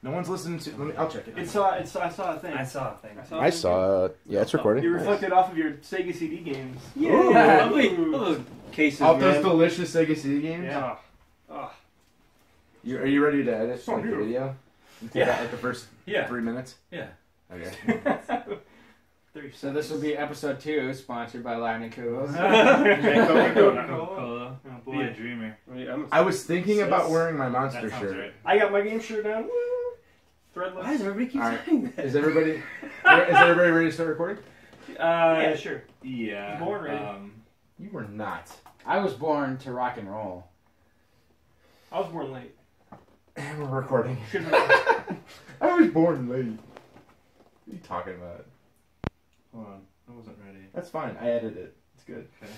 No one's listening to. I'll check it. I saw a thing. I saw a thing. Yeah, it's recording. You reflected off of your Sega CD games. Yeah. Lovely. Those cases, Off those man. delicious Sega CD games. Yeah. Are you ready to edit So the beautiful. video? Yeah. Like the first 3 minutes. Yeah. Okay. So this will be episode 2, sponsored by Lion & Cool. Coca-Cola. Oh, Be boy. a dreamer. I was thinking about wearing my monster That sounds shirt. right. I got my game shirt on. Woo! Threadless. Why does everybody keep Alright. saying that? Is everybody ready to start recording? Yeah, sure. Yeah. Born ready. You were not. I was born to rock and roll. I was born late. And we're recording. Shouldn't have. I was born late. What are you talking about? Hold on. I wasn't ready. That's fine. I edited it. It's good. Okay.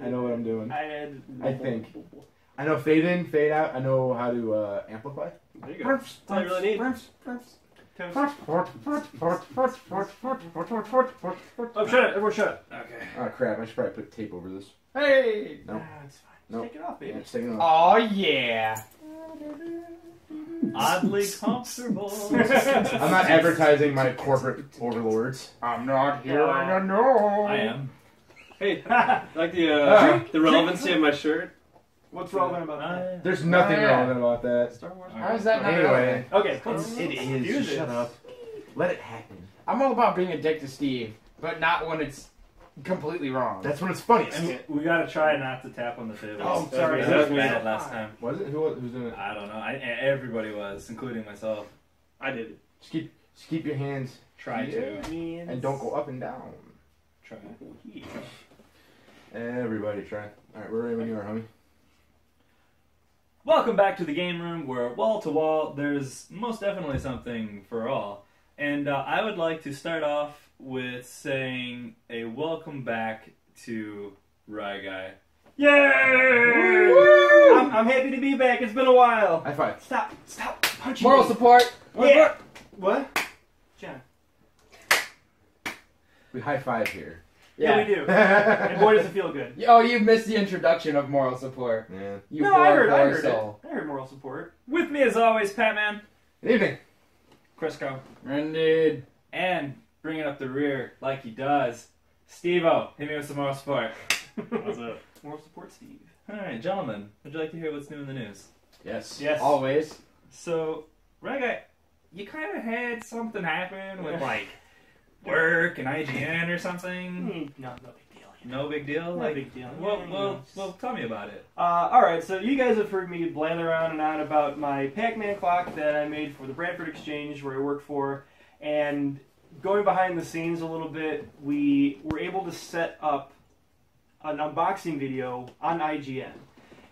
I know what I'm doing. I think. I know fade in, fade out. I know how to amplify. There you go. That's all you really need. Oh, shut up. Everyone shut up. Okay. Oh crap! I should probably put tape over this. Hey! No. It's fine. No. Take it off, baby. Yeah, just take it off. Oh, yeah! Oddly comfortable. I'm not advertising my corporate overlords. I'm not hearing a no! I am. Hey, like the relevancy of my shirt. What's relevant about that? There's nothing relevant about that. Star Wars. How is that not Anyway, relevant? Okay, it is. do Just this. shut up. Let it happen. I'm all about being a dick to Steve, but not when it's completely wrong. That's when it's funniest. I mean, we gotta try not to tap on the table. Oh, sorry. That was bad last time. Was it? Who's doing it? I don't know. Everybody was, including myself. I did it. Just keep your hands Try to. and don't go up and down. Try. Everybody try. All right, we're ready when you are, homie. Welcome back to the game room, where wall to wall, there's most definitely something for all. And I would like to start off with saying a welcome back to Ryguy. Yay! I'm happy to be back. It's been a while. High five. Stop punching Moral me. support! Yeah. What? John. We high five here. Yeah, we do. And boy, does it feel good. Oh, you missed the introduction of moral support. Yeah. You No, poor, I heard poor it. soul. I heard moral support. With me as always, Pac-man, Good evening. Crisco, Indeed. and bringing up the rear like he does, Steve-O. Hit me with some more support. What's up? Moral support, Steve. Alright, gentlemen, would you like to hear what's new in the news? Yes. Yes. Always. So, Ryguy, you kind of had something happen with, like, work and IGN or something? No big deal. No big deal? No big deal. Well, tell me about it. Alright, so you guys have heard me blather on and on about my Pac-Man clock that I made for the Bradford Exchange where I work for, and going behind the scenes a little bit, we were able to set up an unboxing video on IGN,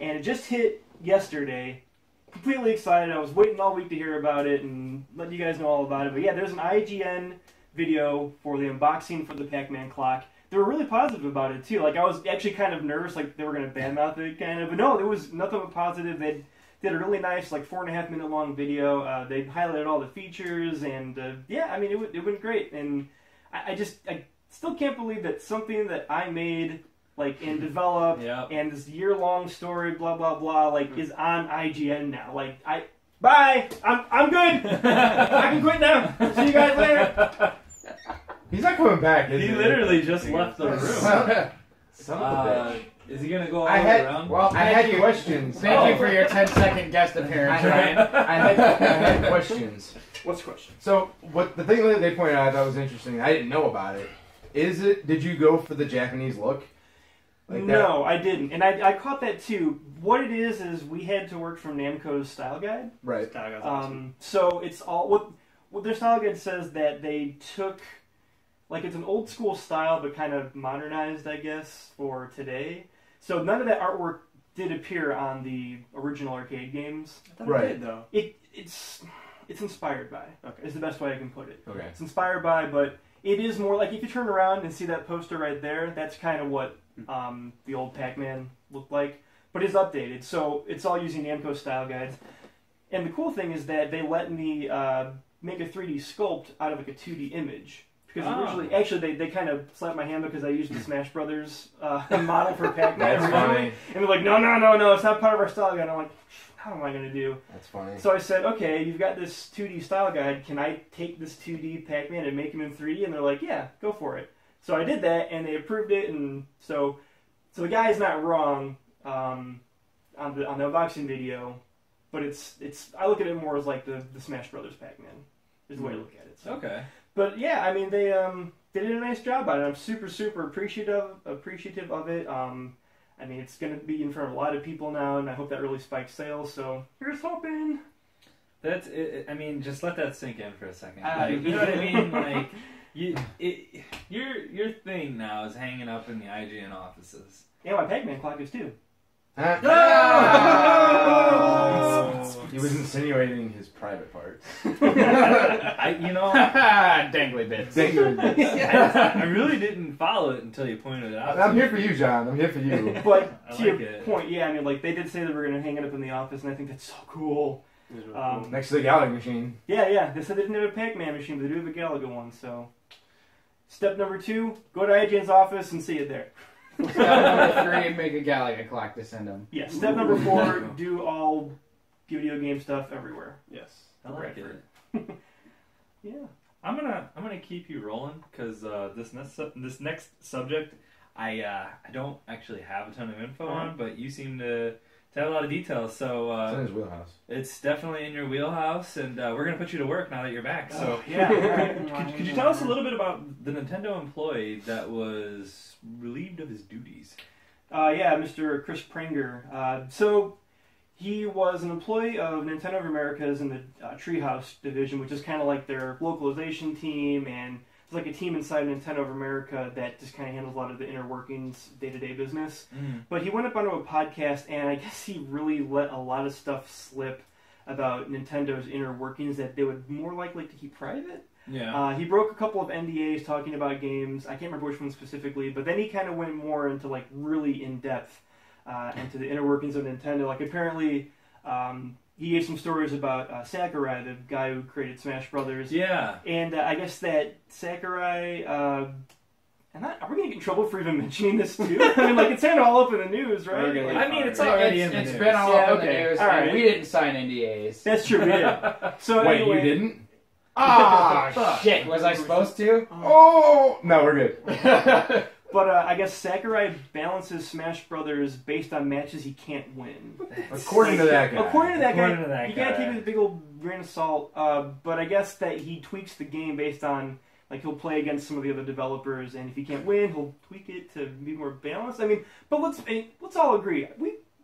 and it just hit yesterday. Completely excited. I was waiting all week to hear about it and let you guys know all about it, but yeah, there's an IGN video for the unboxing for the Pac-Man clock. They were really positive about it too. Like, I was actually kind of nervous, like they were going to badmouth it, kind of. But no, there was nothing but positive. They did a really nice, like 4.5 minute long video. They highlighted all the features, and yeah, I mean, it went great. And I still can't believe that something that I made, like, and developed, Yep. and this year-long story, blah blah blah, like, is on IGN now. Like, bye. I'm good. I can quit now. See you guys later. He's not coming back, is He he? literally just left the room. Son of a bitch. Is he gonna go all I the way had around? Well, I had questions. Thank you for your 10-second guest I appearance, Ryan. had questions. What's the question? So, the thing that they pointed out I thought was interesting, I didn't know about it. Did you go for the Japanese look? Like that? No, I didn't. And I caught that too. What it is we had to work from Namco's style guide. Right. So it's all, what their style guide says that they took, like, it's an old school style but kind of modernized, I guess, for today. So none of that artwork did appear on the original arcade games. I thought Right. it did, though. It's inspired by. Okay. Is the best way I can put it. Okay. It's inspired by, but it is more like, if you turn around and see that poster right there, that's kind of what the old Pac-Man looked like. But it's updated, so it's all using Namco style guides. And the cool thing is that they let me make a 3D sculpt out of like a 2D image. Because originally, actually, they kind of slapped my hand because I used the Smash Brothers model for Pac-Man. That's funny. And they're like, no, it's not part of our style guide. And I'm like, how am I going to do? That's funny. So I said, okay, you've got this 2D style guide. Can I take this 2D Pac-Man and make him in 3D? And they're like, yeah, go for it. So I did that, and they approved it. And so the guy's not wrong on the unboxing video, but it's I look at it more as like the Smash Brothers Pac-Man is the way to look at it. So. Okay. But yeah, I mean they did a nice job on it. I'm super appreciative of it. I mean it's going to be in front of a lot of people now, and I hope that really spikes sales. So here's hoping. That's it. I mean, just let that sink in for a second. Like, you know what I mean? Like, your thing now is hanging up in the IGN offices. Yeah, my Pac-Man clock is too. He was insinuating his private parts. Dangly bits. I really didn't follow it until you pointed it out. I'm here for you, John. I'm here for you. But I to your like point, yeah, I mean, like they did say that we're going to hang it up in the office, and I think that's so cool. Next to the Galaxy machine. Yeah. They said they didn't have a Pac-Man machine, but they do have a Galaga one. So, step number 2: go to IGN's office and see it there. Step number 3: make a Galaga clock to send them. Yeah. Step number 4: do all video game stuff everywhere. Yes. I like it. Yeah. I'm gonna keep you rolling because this next subject I don't actually have a ton of info on, but you seem to have a lot of details. So it's in his wheelhouse. it's definitely in your wheelhouse, and we're gonna put you to work now that you're back. So Yeah. could you tell us a little bit about the Nintendo employee that was relieved of his duties? Yeah, Mr. Chris Pranger. So he was an employee of Nintendo of Americas in the Treehouse division, which is kind of like their localization team, and it's like a team inside Nintendo of America that just kind of handles a lot of the inner workings, day-to-day business. But he went up onto a podcast, and I guess he really let a lot of stuff slip about Nintendo's inner workings that they would more likely to keep private. Yeah. He broke a couple of NDAs talking about games. I can't remember which one specifically, but then he kind of went more into like really in-depth into the inner workings of Nintendo. Like apparently he gave some stories about Sakurai, the guy who created Smash Brothers. Yeah. And I guess that Sakurai... are we going to get in trouble for even mentioning this too? I mean, like, it's kind of all up in the news, right? I mean, it's already in the news. It's been all up in the okay. news, All right. and we didn't sign NDAs. That's true, we did. So Wait, anyway, you didn't? Ah, shit. Was I supposed to? Oh! No, we're good. But I guess Sakurai balances Smash Brothers based on matches he can't win. According to that guy. According to that According guy, to that you gotta guy. take it with a big old grain of salt. But I guess that he tweaks the game based on, like, he'll play against some of the other developers, and if he can't win, he'll tweak it to be more balanced. I mean, but let's all agree,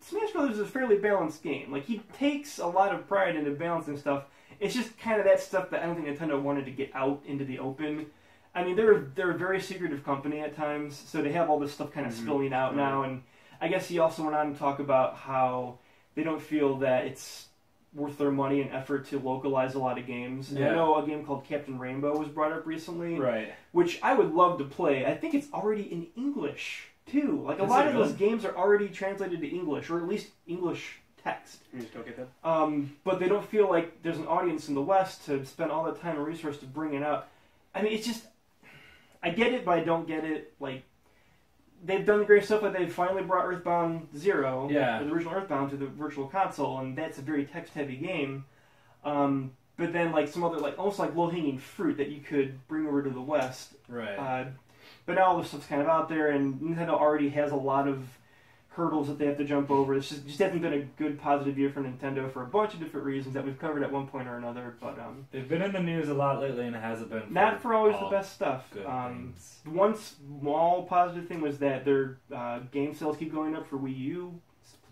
Smash Brothers is a fairly balanced game. Like, he takes a lot of pride into balancing stuff. It's just kind of that stuff that I don't think Nintendo wanted to get out into the open. I mean, they're a very secretive company at times, so they have all this stuff kind of spilling out now. And I guess he also went on to talk about how they don't feel that it's worth their money and effort to localize a lot of games. And I know a game called Captain Rainbow was brought up recently, Right. which I would love to play. I think it's already in English too. Like a Is lot it of those really? games are already translated to English, or at least English text. You just don't get that? But they don't feel like there's an audience in the West to spend all that time and resource to bring it up. I mean, it's just, I get it, but I don't get it. Like, they've done great stuff, like they finally brought Earthbound Zero, Yeah. or the original Earthbound, to the Virtual Console, and that's a very text-heavy game. But then, like, some other, like, almost like low-hanging fruit that you could bring over to the West. Right. But now all this stuff's kind of out there, and Nintendo already has a lot of hurdles that they have to jump over. It's just hasn't been a good, positive year for Nintendo for a bunch of different reasons that we've covered at one point or another. But They've been in the news a lot lately, and it hasn't been not for always the all best stuff. good things. One small positive thing was that their game sales keep going up for Wii U.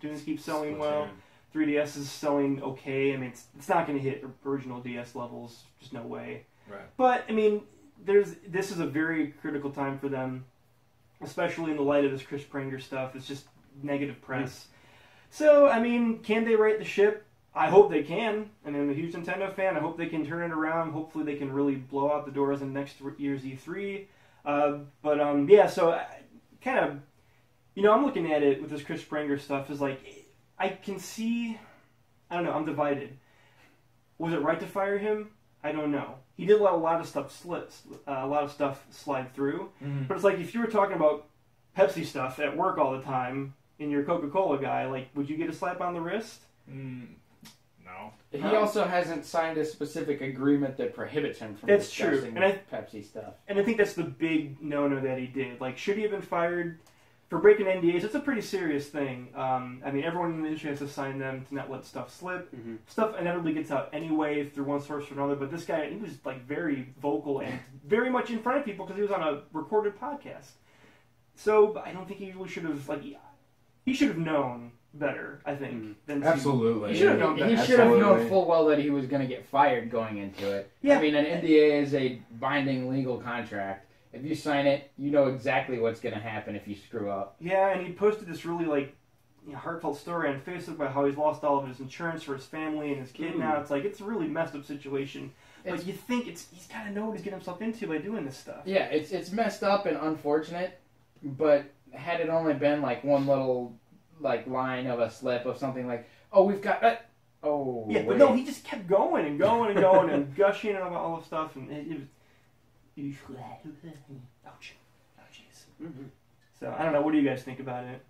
Splatoon keeps selling well. 3DS is selling okay. I mean, it's not going to hit original DS levels. Just no way. Right. But I mean, this is a very critical time for them, especially in the light of this Chris Pranger stuff. It's just negative press. So, I mean, can they right the ship? I hope they can. I mean, I'm a huge Nintendo fan. I hope they can turn it around. Hopefully they can really blow out the doors in next year's E3. Yeah, so kind of, I'm looking at it with this Chris Pranger stuff is like, I can see, I don't know, I'm divided. Was it right to fire him? I don't know. He did let a lot of stuff slide through. Mm-hmm. But it's like if you were talking about Pepsi stuff at work all the time, and you're a Coca-Cola guy, like, would you get a slap on the wrist? No. He also hasn't signed a specific agreement that prohibits him from That's true. discussing And Pepsi stuff. And I think that's the big no-no that he did. Like, should he have been fired for breaking NDAs? It's a pretty serious thing. I mean, everyone in the industry has to sign them to not let stuff slip. Mm-hmm. Stuff inevitably gets out anyway through one source or another. But this guy, he was like very vocal and very much in front of people because he was on a recorded podcast. So I don't think he really should have he should have known better. I think than Absolutely. He should have known. He should have known full well that he was going to get fired going into it. Yeah. I mean, an NDA is a binding legal contract. If you sign it, you know exactly what's going to happen if you screw up. Yeah, and he posted this really heartfelt story on Facebook about how he's lost all of his insurance for his family and his kid now. It's like, it's a really messed up situation. Like, you think he's kind of know what he's getting himself into by doing this stuff. Yeah, it's messed up and unfortunate, but had it only been like one little line of a slip of something like, oh, we've got yeah, wait. but no, he just kept going and going and going and gushing about all the stuff, and it was ouch, ouchies. So I don't know. What do you guys think about it?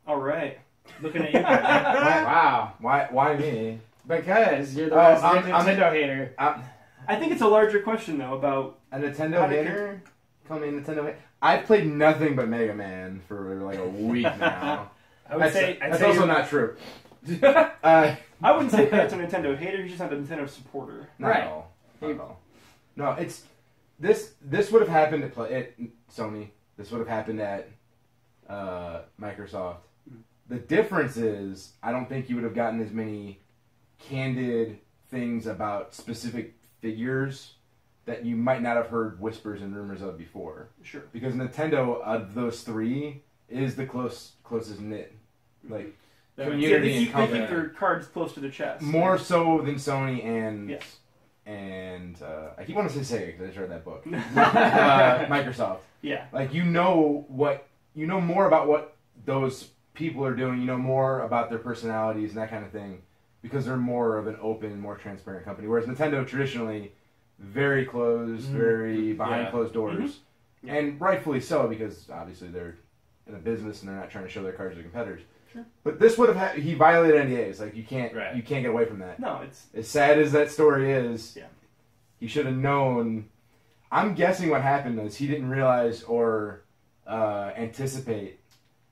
All right, Looking at you, Pac-Man. Wow. Why me? Because you're the resident Nintendo hater. I think it's a larger question though about A Nintendo hater? Call me a Nintendo hater? I've played nothing but Mega Man for like a week now. I would say that's also not true. I wouldn't say Pat's a Nintendo hater. He's just not a Nintendo supporter. Not at all. Not at all. No, it's this would have happened at Sony. This would have happened at Microsoft. The difference is, I don't think you would have gotten as many candid things about specific figures that you might not have heard whispers and rumors of before. Sure. Because Nintendo, of those three, is the closest knit community and they keep company. their cards close to their chest. More so than Sony and yes. And I keep wanting to say Sega because I just read that book. Microsoft. Yeah. Like, you know more about what those people are doing. You know more about their personalities and that kind of thing because they're more of an open, more transparent company. Whereas Nintendo traditionally very closed, very behind closed doors, and rightfully so because obviously they're in a business and they're not trying to show their cards to competitors. Sure. But this would have he violated NDAs. Like, you can't get away from that. No, it's as sad as that story is. Yeah. He should have known. I'm guessing what happened is he didn't realize or anticipate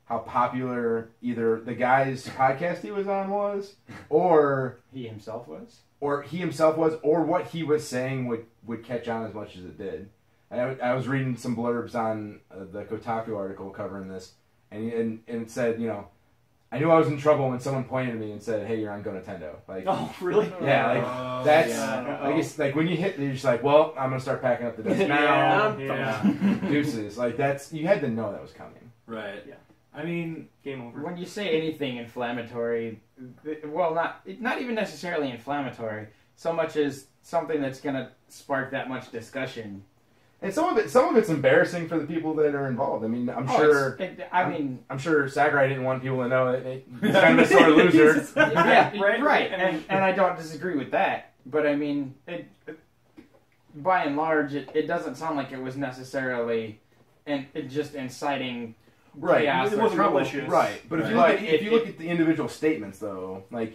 how popular either the guy's podcast he was on was, or he himself was, or what he was saying would catch on as much as it did. I was reading some blurbs on the Kotaku article covering this, and it said, I knew I was in trouble when someone pointed at me and said, "Hey, you're on Go Nintendo." Like, oh, really? Yeah, that's. I guess when you hit, you're just like, "Well, I'm gonna start packing up the dust now." Deuces. Like, that's, you had to know that was coming. Right. Yeah. I mean, game over. When you say anything inflammatory, well, not even necessarily inflammatory, so much as something that's gonna spark that much discussion. And some of it's embarrassing for the people that are involved. I mean, I'm sure Sakurai didn't want people to know that he's kind of a sore loser. Right. And I don't disagree with that. But I mean, by and large, it doesn't sound like it was necessily just inciting chaos or trouble. Malicious. Right. But if you look at the individual statements, though, like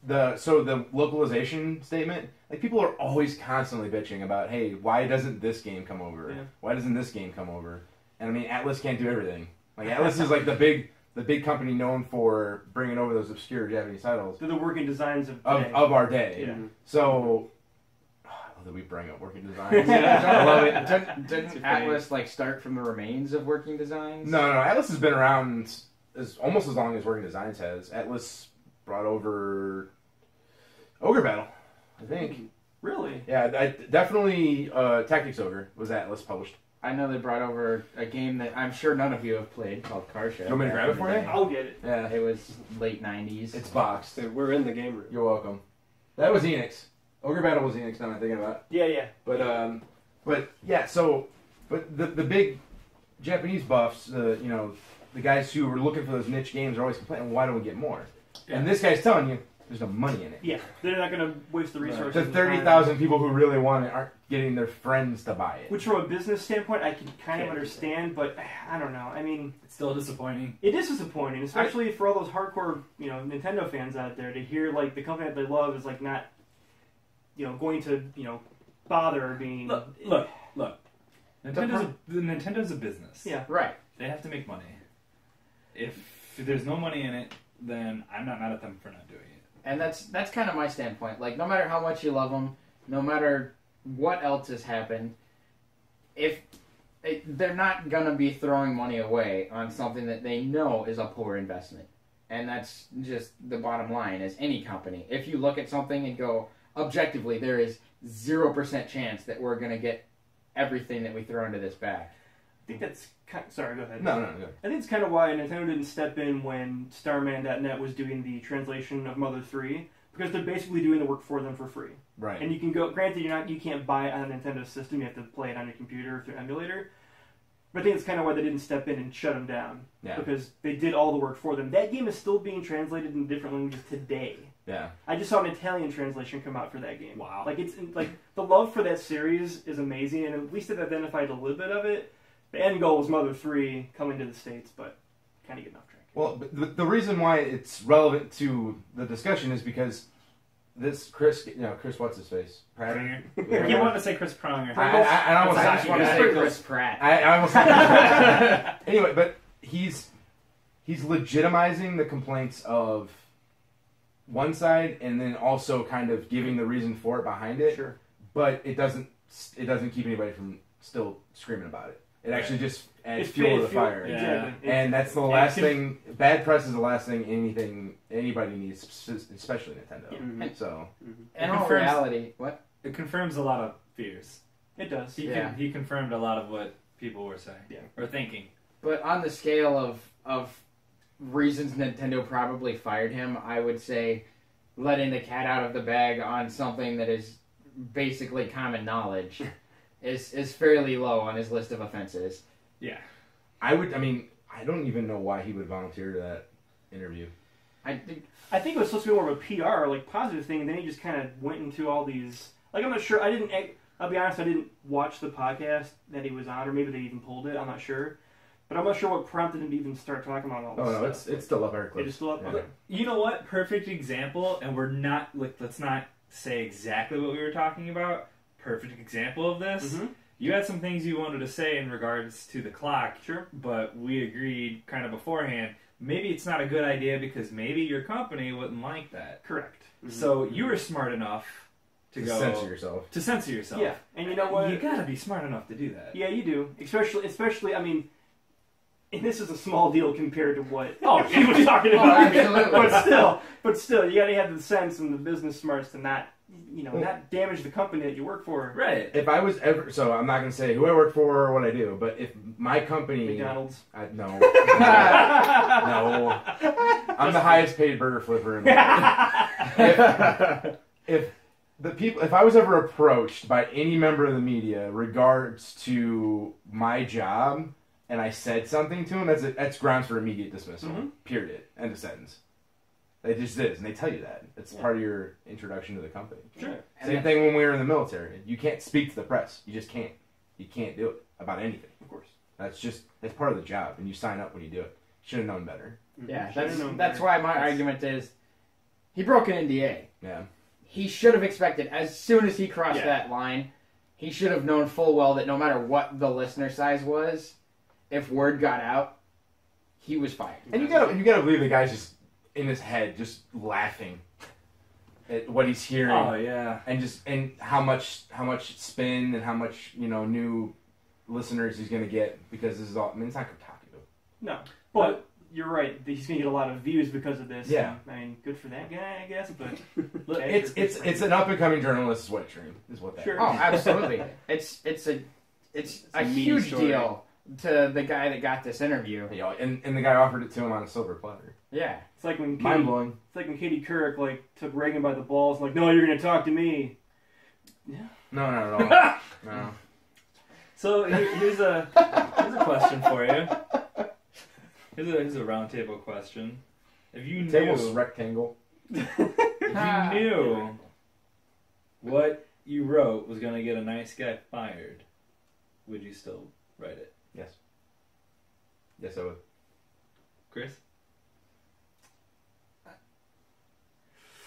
the localization statement, like, people are always constantly bitching about, hey, why doesn't this game come over? Yeah. Why doesn't this game come over? And I mean, Atlas can't do everything. Like, Atlas is like the big company known for bringing over those obscure Japanese titles. They're the working designs of our day. Yeah. so I love that we bring up working designs. I love it. Didn't Atlas start from the remains of working designs? No. Atlas has been around almost as long as Working Designs has. Atlas brought over Ogre Battle, I think. Really? Yeah, definitely Tactics Ogre was Atlas published. I know they brought over a game that I'm sure none of you have played called Car Show. You want me to grab it for you? I'll get it. Yeah. It was late 90s. It's boxed. We're in the game room. You're welcome. That was Enix. Ogre Battle was Enix, now I'm thinking about it. Yeah. But the big Japanese buffs, the guys who were looking for those niche games are always complaining, why don't we get more? Yeah. And this guy's telling you, there's no money in it. Yeah, they're not going to waste the resources. The and time. 30,000 people who really want it aren't getting their friends to buy it. Which, from a business standpoint, I can kind of understand, but I don't know. I mean, It's still disappointing. it is disappointing, especially for all those hardcore, Nintendo fans out there to hear like the company that they love is like not, going to, bother being. Look. Nintendo's a business. Yeah. Right. They have to make money. If there's no money in it, then I'm not mad at them for not doing it. And that's kind of my standpoint. Like, no matter how much you love them, no matter what else has happened, they're not gonna be throwing money away on something that they know is a poor investment. And that's just the bottom line as any company. If you look at something and go, objectively, there is 0% chance that we're gonna get everything that we throw into this bag. I think that's sorry, go ahead. No. I think it's kind of why Nintendo didn't step in when Starman.net was doing the translation of Mother 3, because they're basically doing the work for them for free. Right. And you can go. Granted, you can't buy it on a Nintendo system. You have to play it on your computer through emulator. But I think it's kind of why they didn't step in and shut them down. Yeah. Because they did all the work for them. That game is still being translated in different languages today. Yeah. I just saw an Italian translation come out for that game. Wow. Like the love for that series is amazing, and at least they've identified a little bit of it. The end goal was Mother 3 coming to the States, but kind of getting off track. Well, the reason why it's relevant to the discussion is because this Chris, what's his face? Pratt? He wanted to say Chris Pronger. I almost I just want to say Chris Pratt. I almost said anyway, but he's legitimizing the complaints of one side and then also kind of giving the reason for it behind it. Sure. But it doesn't keep anybody from still screaming about it. It actually just adds It's fuel to the fire. Exactly. And that's the last thing. Bad press is the last thing anybody needs, especially Nintendo. Yeah. Mhm. So, In all reality, what? It confirms a lot of fears. It does. He confirmed a lot of what people were saying. Yeah. Or thinking. But on the scale of reasons Nintendo probably fired him, I would say letting the cat out of the bag on something that is basically common knowledge is fairly low on his list of offenses. Yeah. I don't even know why he would volunteer to that interview. I think it was supposed to be more of a PR, like positive thing, and then he just kind of went into all these. Like, I'm not sure. I'll be honest. I didn't watch the podcast that he was on, or maybe they even pulled it. I'm not sure. But I'm not sure what prompted him to even start talking about all this. Oh no, stuff. it's still up our clips. It is still up. Yeah. Okay. You know what? Perfect example, and we're not, let's not say exactly what we were talking about. Perfect example of this. Mm-hmm. You had some things you wanted to say in regards to the clock. Sure. But we agreed kind of beforehand, maybe it's not a good idea because maybe your company wouldn't like that. Correct. Mm-hmm. So you were smart enough to go... censor yourself. To censor yourself. Yeah, and you know what? You gotta be smart enough to do that. Yeah, you do. Especially, I mean, and this is a small deal compared to what Oh, he was talking Oh, about. absolutely. but still, you gotta have the sense and the business smarts to not damage the company that you work for. Right. If I was ever, so I'm not going to say who I work for or what I do, but if my company... McDonald's. No. No. I'm the highest paid burger flipper in the world. If I was ever approached by any member of the media regards to my job and I said something to him, that's grounds for immediate dismissal. Mm-hmm. Period. End of sentence. It just is, and they tell you that. It's part of your introduction to the company. Sure. Same thing when we were in the military. You can't speak to the press. You just can't. You can't do it about anything. Of course. That's part of the job, and you sign up when you do it. Should have known better. Yeah, Should've known that's better. why my argument is he broke an NDA. Yeah. He should have expected, as soon as he crossed Yeah. that line, he should have known full well that no matter what the listener size was, if word got out, he was fired. And you gotta believe the guy's just in his head, just laughing at what he's hearing. Oh, yeah. And how much spin and how much new listeners he's gonna get because this is all. I mean, it's not Kotaku. No, but you're right. He's gonna get a lot of views because of this. Yeah. And, I mean, good for that guy, I guess. But Look, it's an up and coming journalist's wet dream, is what that Sure. is. Oh, absolutely. It's a meaty huge story. deal to the guy that got this interview. You know, and the guy offered it to him on a silver platter. Yeah. it's like when Mind blowing. It's like when Katie Couric took Reagan by the balls, and no, you're gonna talk to me. No, not at all. No. So here's a question for you. Here's a round table question. If you knew... Table's rectangle. If you knew what you wrote was going to get a nice guy fired, would you still write it? Yes. Yes, I would. Chris?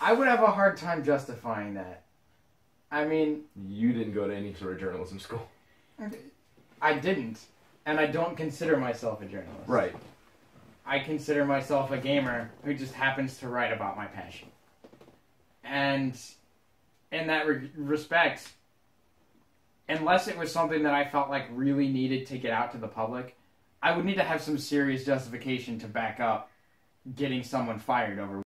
I would have a hard time justifying that. I mean, You didn't go to any sort of journalism school. I didn't, and I don't consider myself a journalist. Right. I consider myself a gamer who just happens to write about my passion. And in that respect, unless it was something that I felt like really needed to get out to the public, I would need to have some serious justification to back up getting someone fired over